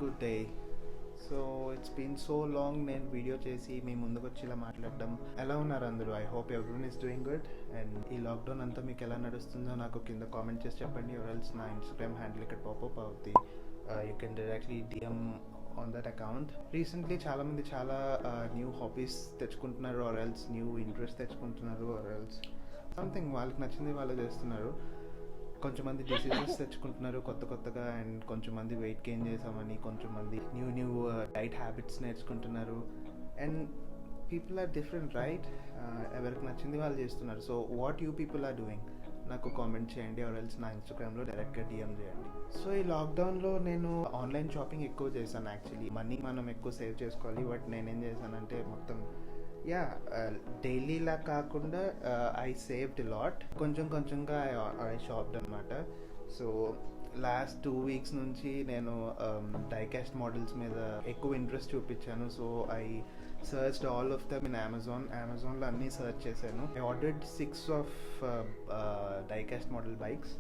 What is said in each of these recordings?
Good day. So it's been so long నేను video చేసి మీ ముందుకు వచ్చి ఇలా మాట్లాడడం. ఎలా ఉన్నారు అందరూ? I hope everyone is doing good. And ఈ లాక్డౌన్ అంతా మీకు ఎలా నడుస్తుందో నాకు కింద కామెంట్ చేసి చెప్పండి. ఎవరెల్స్ నా ఇన్స్టాగ్రామ్ హ్యాండిల్ ఇక్కడ పాపప్ అవుతుంది. You can directly DM on that account. Recently చాలామంది చాలా న్యూ హాబీస్ తెచ్చుకుంటున్నారు, ఆర్ ఎల్స్ న్యూ ఇంట్రెస్ట్ తెచ్చుకుంటున్నారు, ఆర్ ఎల్స్ సంథింగ్ వాళ్ళకి నచ్చింది వాళ్ళు చేస్తున్నారు. కొంచెమంది డిసీజెస్ తెచ్చుకుంటున్నారు కొత్తగా, అండ్ కొంచెమంది వెయిట్ గెయిన్ చేసామని, కొంచెమంది న్యూ డైట్ హ్యాబిట్స్ నేర్చుకుంటున్నారు. And people are different, right? ఎవరికి నచ్చింది వాళ్ళు చేస్తున్నారు. So what you people are doing నాకు కామెంట్ చేయండి, ఆర్ ఎల్స్ నా ఇన్స్టాగ్రామ్లో డైరెక్ట్గా డిఎం చేయండి. సో ఈ లాక్డౌన్లో నేను ఆన్లైన్ షాపింగ్ ఎక్కువ చేశాను. యాక్చువల్లీ మనీ మనం ఎక్కువ సేవ్ చేసుకోవాలి, బట్ నేనేం చేశానంటే మొత్తం డైలీలా కాకుండా ఐ సేవ్డ్ లాట్. కొంచెంగా ఐ షాప్డ్ అనమాట. సో లాస్ట్ 2 weeks నుంచి నేను డైకాస్ట్ మోడల్స్ మీద ఎక్కువ ఇంట్రెస్ట్ చూపించాను. So I searched all of them in అమెజాన్లో అన్నీ సర్చ్ చేశాను. I ordered 6 of diecast model bikes.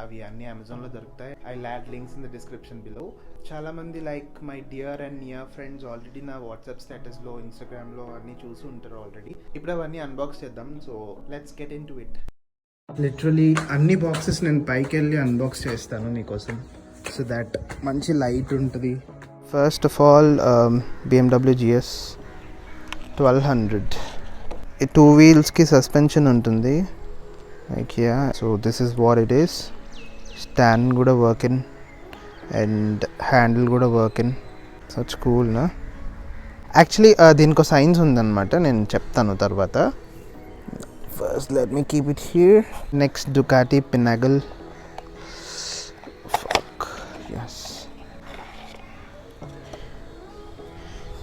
అవి అన్నీ అమెజాన్లో దొరుకుతాయి. I laid links in the description below. చాలామంది like my dear and near friends already నా వాట్సాప్ స్టేటస్లో, ఇన్స్టాగ్రామ్లో అన్నీ చూసి ఉంటారు ఆల్రెడీ. ఇప్పుడు అవన్నీ అన్బాక్స్ చేద్దాం. So let's get in to it. Literally అన్ని బాక్సెస్ నేను పైకి వెళ్ళి అన్బాక్స్ చేస్తాను మీకోసం, సో దాట్ మంచి లైట్ ఉంటుంది. First of all BMW GS 1200. ఈ 2 wheelsకి సస్పెన్షన్ ఉంటుంది. So this is what it is. Stand కూడా వర్కింగ్ అండ్ హ్యాండిల్ కూడా వర్కింగ్. సచ్ కూల్ నా. యాక్చువల్లీ దీనికి సైన్స్ ఉందన్నమాట, నేను చెప్తాను తర్వాత. First let me keep it here. Next Ducati Panigale. Yes,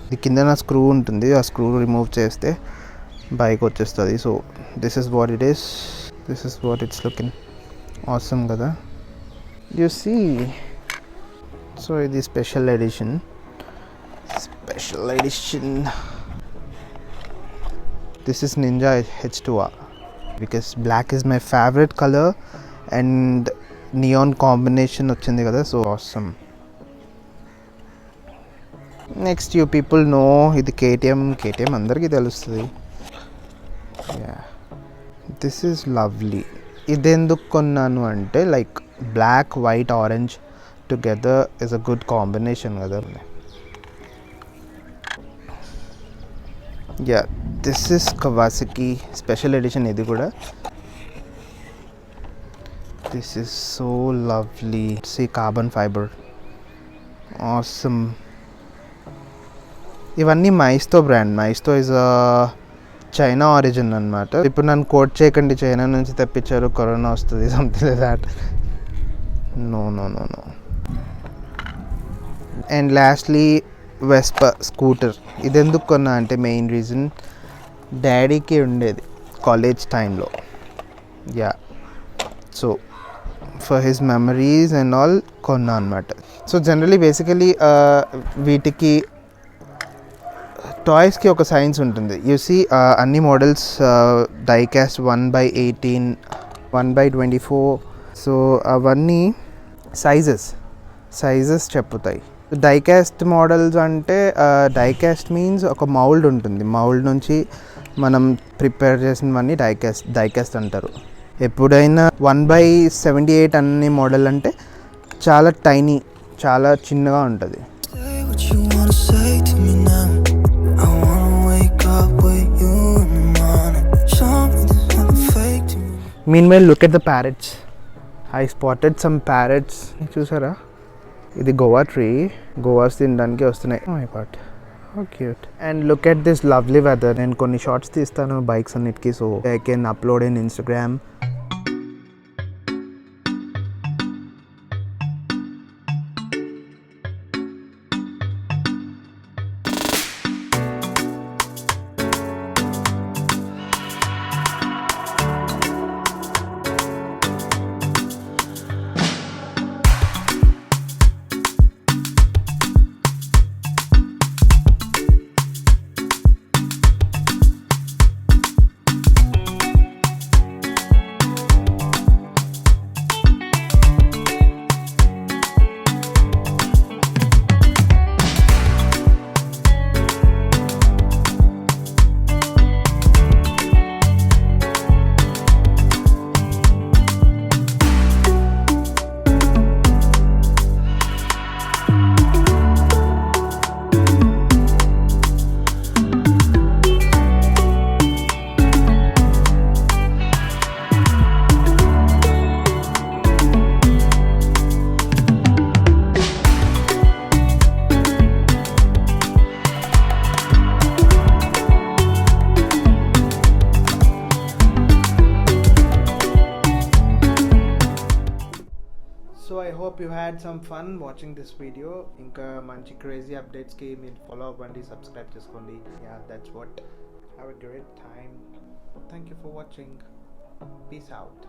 ఇది కింద నా స్క్రూ ఉంటుంది, ఆ స్క్రూ రిమూవ్ చేస్తే బైక్ వచ్చేస్తుంది. So this is what it is. This is what it's looking awesome కదా. You see. సో ఇది special edition. This is ninja H2R because black is my favourite colour and neon combination వచ్చింది కదా. So awesome. Next you people know ఇది KTM అందరికీ తెలుస్తుంది. This is lovely. ఇది ఎందుకు కొన్నాను అంటే like black, white, orange together is a good combination కదా. This is Kawasaki special edition ఇది కూడా. This is so lovely. See carbon fibre, awesome. ఇవన్నీ Maisto brand. Maisto is China origin అనమాట. ఇప్పుడు నన్ను కోట్ చేయకండి, చైనా నుంచి తెప్పించారు, కరోనా వస్తుంది, something like that. No. And lastly Vespa scooter. ఇది ఎందుకు కొన్నా అంటే మెయిన్ రీజన్ డాడీకి ఉండేది కాలేజ్ టైంలో. So for his memories and all కొన్నా అనమాట. సో జనరలీ బేసికలీ వీటికి టాయ్స్కి ఒక సైన్స్ ఉంటుంది. యూ సీ అన్ని మోడల్స్ డైకాస్ట్ 1/18, 1/24. సో అవన్నీ సైజెస్ చెప్పుతాయి. డైకాస్ట్ మోడల్స్ అంటే డైకాస్ట్ మీన్స్ ఒక మౌల్డ్ ఉంటుంది. మౌల్డ్ నుంచి మనం ప్రిపేర్ చేసినవన్నీ డైకాస్ట్ అంటారు. ఎప్పుడైనా 1/78 అన్ని మోడల్ అంటే చాలా టైనీ, చాలా చిన్నగా ఉంటుంది. Meanwhile, look at the parrots. I spotted some parrots. చూసారా? ఇది గోవా ట్రీ. గోవాస్ తినడానికి వస్తున్నాయి. Oh my god, how cute. And look at this lovely weather. నేను కొన్ని షార్ట్స్ తీస్తాను బైక్స్ అన్నిటికీ, so I can upload in Instagram. I hope you had some fun watching this video. ఇంకా మంచి క్రేజీ అప్డేట్స్కి మీరు follow అవ్వండి, సబ్స్క్రైబ్ చేసుకోండి. Yeah, that's what. Have a great time. Thank you for watching. Peace out.